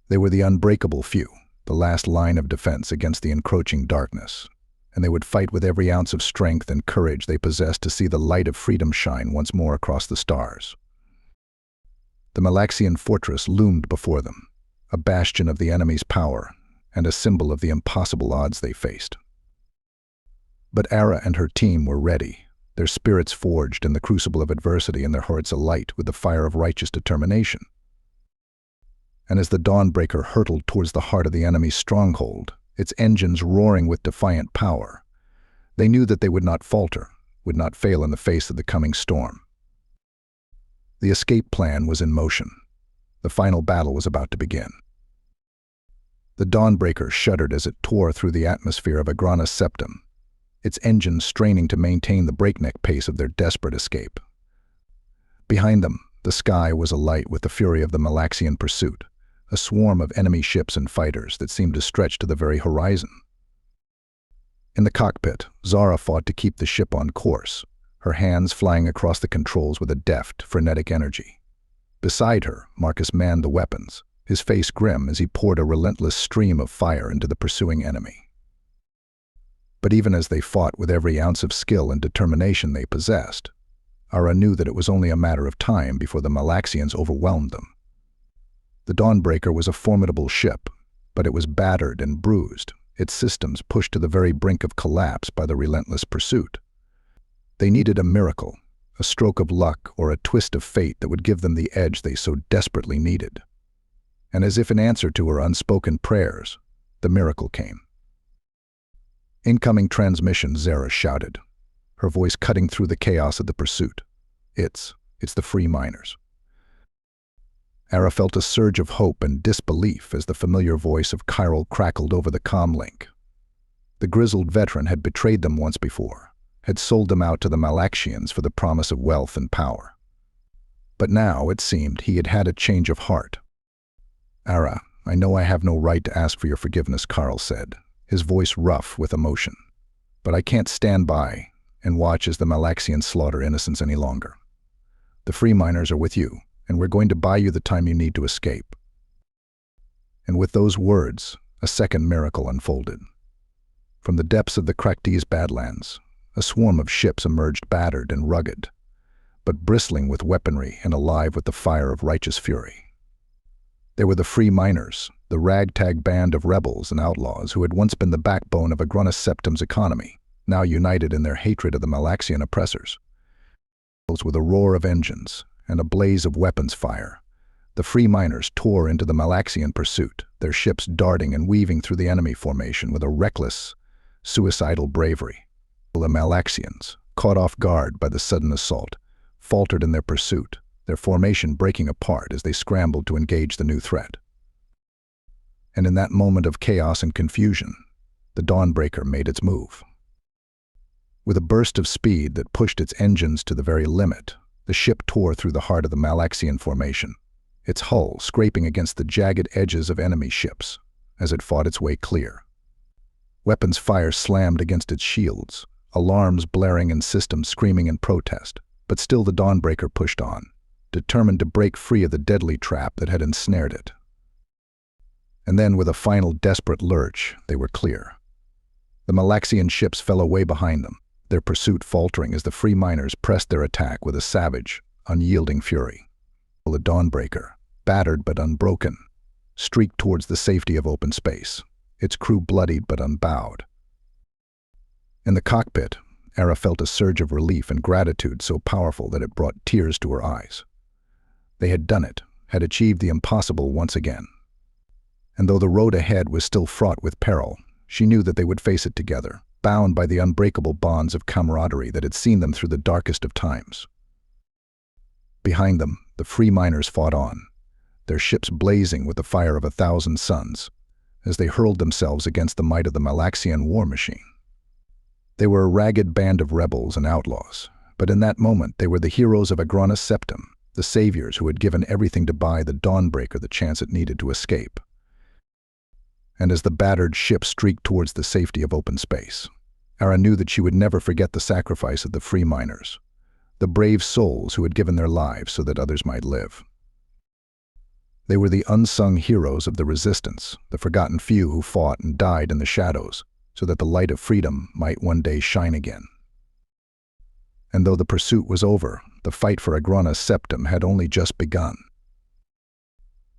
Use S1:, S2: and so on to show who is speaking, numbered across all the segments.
S1: They were the unbreakable few, the last line of defense against the encroaching darkness, and they would fight with every ounce of strength and courage they possessed to see the light of freedom shine once more across the stars. The Malaxian fortress loomed before them, a bastion of the enemy's power and a symbol of the impossible odds they faced. But Arra and her team were ready, their spirits forged in the crucible of adversity and their hearts alight with the fire of righteous determination. And as the Dawnbreaker hurtled towards the heart of the enemy's stronghold, its engines roaring with defiant power, they knew that they would not falter, would not fail in the face of the coming storm. The escape plan was in motion. The final battle was about to begin. The Dawnbreaker shuddered as it tore through the atmosphere of Agrana's septum, its engines straining to maintain the breakneck pace of their desperate escape. Behind them, the sky was alight with the fury of the Malaxian pursuit, a swarm of enemy ships and fighters that seemed to stretch to the very horizon. In the cockpit, Zara fought to keep the ship on course, her hands flying across the controls with a deft, frenetic energy. Beside her, Marcus manned the weapons, his face grim as he poured a relentless stream of fire into the pursuing enemy. But even as they fought with every ounce of skill and determination they possessed, Arra knew that it was only a matter of time before the Malaxians overwhelmed them. The Dawnbreaker was a formidable ship, but it was battered and bruised, its systems pushed to the very brink of collapse by the relentless pursuit. They needed a miracle, a stroke of luck or a twist of fate that would give them the edge they so desperately needed. And as if in answer to her unspoken prayers, the miracle came. "Incoming transmission," Zara shouted, her voice cutting through the chaos of the pursuit. It's the free miners." Arra felt a surge of hope and disbelief as the familiar voice of Chiral crackled over the comm link. The grizzled veteran had betrayed them once before, had sold them out to the Malaxians for the promise of wealth and power. But now, it seemed, he had had a change of heart. "Arra, I know I have no right to ask for your forgiveness," Chiral said, his voice rough with emotion. "But I can't stand by and watch as the Malaxians slaughter innocents any longer. The free miners are with you, and we're going to buy you the time you need to escape." And with those words, a second miracle unfolded. From the depths of the Krakti's Badlands, a swarm of ships emerged battered and rugged, but bristling with weaponry and alive with the fire of righteous fury. They were the free miners, the ragtag band of rebels and outlaws who had once been the backbone of Agrana's Septum's economy, now united in their hatred of the Malaxian oppressors. With a roar of engines and a blaze of weapons fire, the free miners tore into the Malaxian pursuit, their ships darting and weaving through the enemy formation with a reckless, suicidal bravery. The Malaxians, caught off guard by the sudden assault, faltered in their pursuit, their formation breaking apart as they scrambled to engage the new threat. And in that moment of chaos and confusion, the Dawnbreaker made its move. With a burst of speed that pushed its engines to the very limit, the ship tore through the heart of the Malaxian formation, its hull scraping against the jagged edges of enemy ships as it fought its way clear. Weapons fire slammed against its shields, alarms blaring and systems screaming in protest, but still the Dawnbreaker pushed on, determined to break free of the deadly trap that had ensnared it. And then, with a final desperate lurch, they were clear. The Malaxian ships fell away behind them, their pursuit faltering as the free miners pressed their attack with a savage, unyielding fury. The Dawnbreaker, battered but unbroken, streaked towards the safety of open space, its crew bloodied but unbowed. In the cockpit, Arra felt a surge of relief and gratitude so powerful that it brought tears to her eyes. They had done it, had achieved the impossible once again. And though the road ahead was still fraught with peril, she knew that they would face it together, bound by the unbreakable bonds of camaraderie that had seen them through the darkest of times. Behind them, the free miners fought on, their ships blazing with the fire of 1,000 suns, as they hurled themselves against the might of the Malaxian war machine. They were a ragged band of rebels and outlaws, but in that moment they were the heroes of Agrana's Septum, the saviors who had given everything to buy the Dawnbreaker the chance it needed to escape. And as the battered ship streaked towards the safety of open space, Arra knew that she would never forget the sacrifice of the free miners, the brave souls who had given their lives so that others might live. They were the unsung heroes of the resistance, the forgotten few who fought and died in the shadows so that the light of freedom might one day shine again. And though the pursuit was over, the fight for Agrana's septum had only just begun.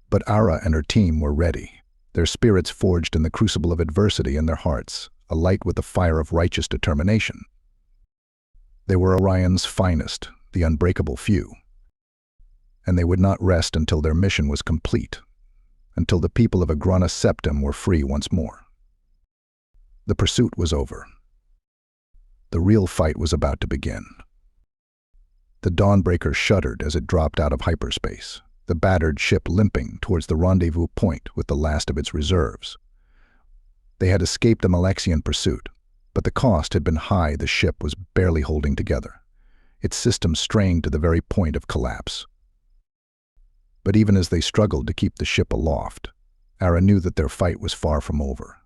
S1: But Arra and her team were ready, their spirits forged in the crucible of adversity in their hearts, alight with the fire of righteous determination. They were Orion's finest, the unbreakable few. And they would not rest until their mission was complete, until the people of Agrana's septum were free once more. The pursuit was over. The real fight was about to begin. The Dawnbreaker shuddered as it dropped out of hyperspace, the battered ship limping towards the rendezvous point with the last of its reserves. They had escaped the Malaxian pursuit, but the cost had been high. The ship was barely holding together, its systems strained to the very point of collapse. But even as they struggled to keep the ship aloft, Arra knew that their fight was far from over.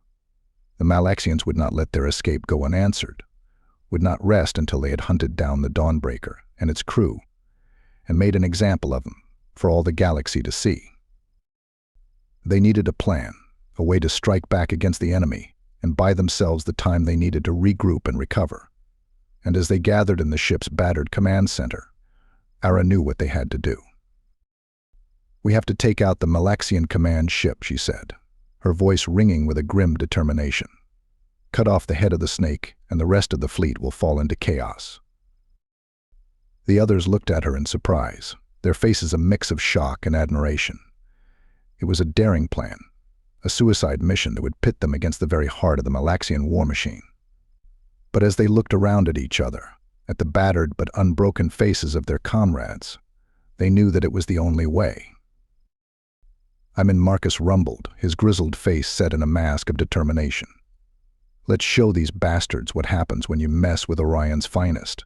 S1: The Malaxians would not let their escape go unanswered, would not rest until they had hunted down the Dawnbreaker and its crew, and made an example of them for all the galaxy to see. They needed a plan, a way to strike back against the enemy and buy themselves the time they needed to regroup and recover. And as they gathered in the ship's battered command center, Arra knew what they had to do. "We have to take out the Malaxian command ship," she said, her voice ringing with a grim determination. "Cut off the head of the snake, and the rest of the fleet will fall into chaos." The others looked at her in surprise, their faces a mix of shock and admiration. It was a daring plan, a suicide mission that would pit them against the very heart of the Malaxian war machine. But as they looked around at each other, at the battered but unbroken faces of their comrades, they knew that it was the only way. Marcus rumbled, his grizzled face set in a mask of determination. "Let's show these bastards what happens when you mess with Orion's finest."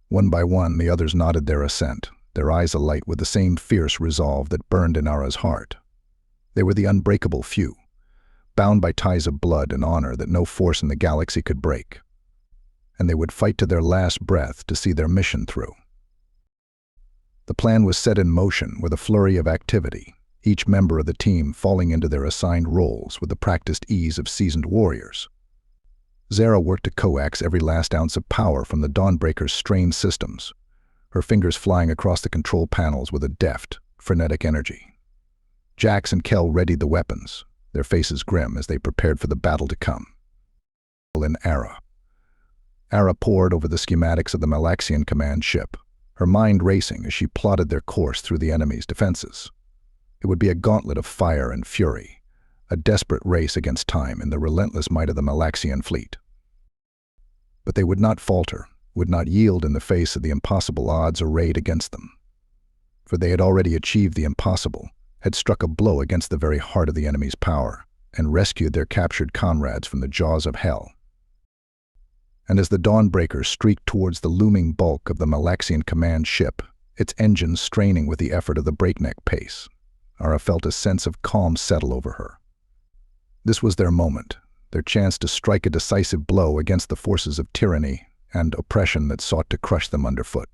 S1: One by one, the others nodded their assent, their eyes alight with the same fierce resolve that burned in Arra's heart. They were the unbreakable few, bound by ties of blood and honor that no force in the galaxy could break. And they would fight to their last breath to see their mission through. The plan was set in motion with a flurry of activity, each member of the team falling into their assigned roles with the practiced ease of seasoned warriors. Zara worked to coax every last ounce of power from the Dawnbreaker's strained systems, her fingers flying across the control panels with a deft, frenetic energy. Jax and Kel readied the weapons, their faces grim as they prepared for the battle to come. In Arra pored over the schematics of the Malaxian command ship, her mind racing as she plotted their course through the enemy's defenses. It would be a gauntlet of fire and fury, a desperate race against time in the relentless might of the Malaxian fleet. But they would not falter, would not yield in the face of the impossible odds arrayed against them. For they had already achieved the impossible, had struck a blow against the very heart of the enemy's power, and rescued their captured comrades from the jaws of hell. And as the Dawnbreaker streaked towards the looming bulk of the Malaxian command ship, its engines straining with the effort of the breakneck pace, Arra felt a sense of calm settle over her. This was their moment, their chance to strike a decisive blow against the forces of tyranny and oppression that sought to crush them underfoot.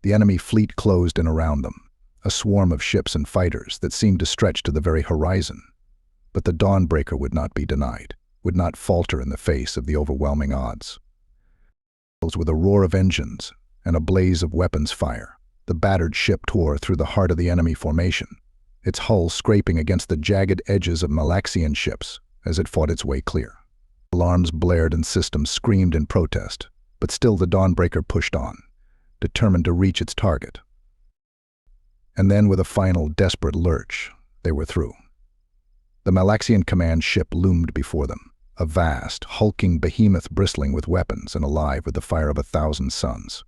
S1: The enemy fleet closed in around them, a swarm of ships and fighters that seemed to stretch to the very horizon. But the Dawnbreaker would not be denied, would not falter in the face of the overwhelming odds. With a roar of engines and a blaze of weapons fire, the battered ship tore through the heart of the enemy formation, its hull scraping against the jagged edges of Malaxian ships as it fought its way clear. Alarms blared and systems screamed in protest, but still the Dawnbreaker pushed on, determined to reach its target. And then, with a final desperate lurch, they were through. The Malaxian command ship loomed before them, a vast, hulking behemoth bristling with weapons and alive with the fire of 1,000 suns.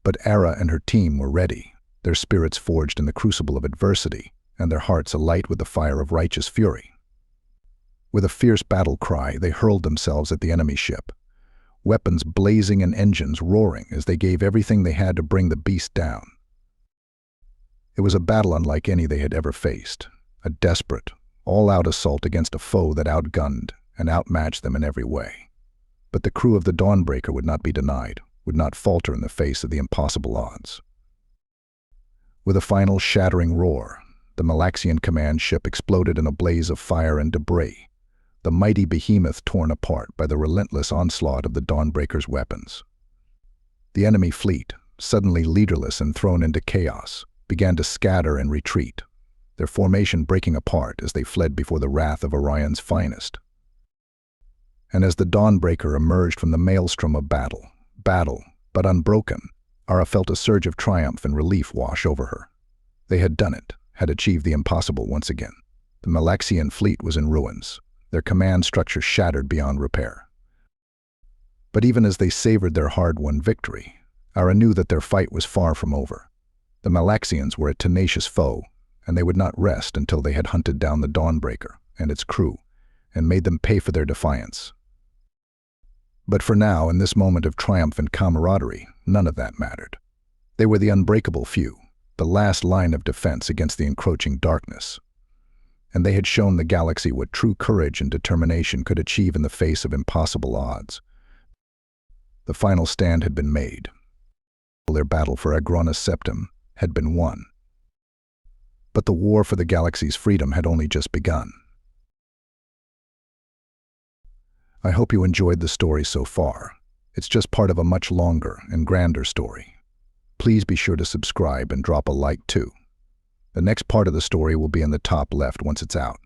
S1: But Arra and her team were ready, their spirits forged in the crucible of adversity, and their hearts alight with the fire of righteous fury. With a fierce battle cry, they hurled themselves at the enemy ship, weapons blazing and engines roaring as they gave everything they had to bring the beast down. It was a battle unlike any they had ever faced, a desperate, all-out assault against a foe that outgunned and outmatched them in every way. But the crew of the Dawnbreaker would not be denied, would not falter in the face of the impossible odds. With a final shattering roar, the Malaxian command ship exploded in a blaze of fire and debris, the mighty behemoth torn apart by the relentless onslaught of the Dawnbreaker's weapons. The enemy fleet, suddenly leaderless and thrown into chaos, began to scatter and retreat, their formation breaking apart as they fled before the wrath of Orion's finest. And as the Dawnbreaker emerged from the maelstrom of battle, but unbroken, Arra felt a surge of triumph and relief wash over her. They had done it, had achieved the impossible once again. The Malaxian fleet was in ruins, their command structure shattered beyond repair. But even as they savored their hard-won victory, Arra knew that their fight was far from over. The Malaxians were a tenacious foe, and they would not rest until they had hunted down the Dawnbreaker and its crew, and made them pay for their defiance. But for now, in this moment of triumph and camaraderie, none of that mattered. They were the unbreakable few, the last line of defense against the encroaching darkness. And they had shown the galaxy what true courage and determination could achieve in the face of impossible odds. The final stand had been made. Their battle for Agronus Septim had been won. But the war for the galaxy's freedom had only just begun. I hope you enjoyed the story so far. It's just part of a much longer and grander story. Please be sure to subscribe and drop a like too. The next part of the story will be in the top left once it's out.